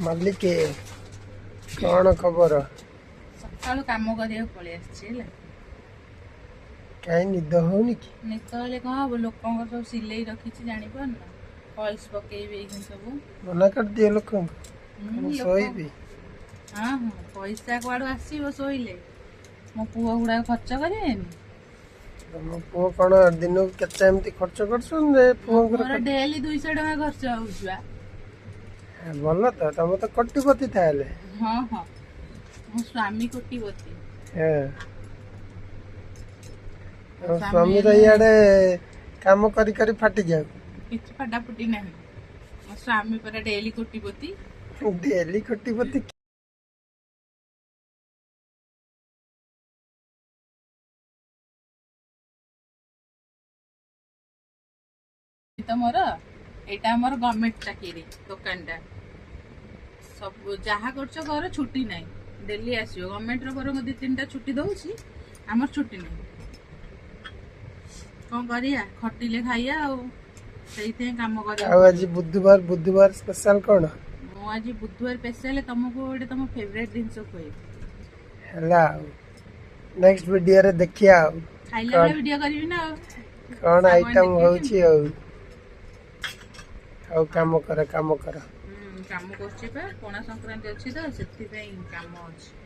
मालिक कौन खबर सकाळु काम करिया पळी आछि ହେଲା कहीं निद होनी कि नित हेले कौन हम लोकंर सब सिलेई रखी जानी पार ना फॉल्स पकेबे ई सब मना कर दिए लोक सोईबी हाँ हाँ पैसा कुआडू आसीबो सोइले मो पुओ गुडा खर्च करेनि तुम पुओ कौन दिन को केते एमती खर्च करछन रे पुओ मोर डेली 200 टका खर्च होउछुआ भल तो तुम तो कोटिपति थाले हाँ हाँ मो स्वामी कोटिपति स्वामी तो इे काम करी करी फाटी जाऊ किछ फटाफटी नहीं मो स्वामी पर डेली कोटिपति डेली कोटिपति तो मोर एटा हमर गवर्नमेंट चाकरी दुकानटा सब जहाँ करछ कर छुट्टी नहीं डेली आसियो गवर्नमेंट रो बर दि तीनटा छुट्टी दउछि हमर छुट्टी नहीं कौन करिया खटिले खाइया आ सेइथे काम करिया आ आज बुधवार स्पेशल कोन मो आज बुधवार स्पेशल तुमको ओडे तुम फेवरेट जिंस खोई हला नेक्स्ट वीडियो रे देखिया खाइला वाला वीडियो करबी ना कौन आइटम होउछि आ काम कर काम करछि पा कोना संक्रांति अछि तो सेति काम अछि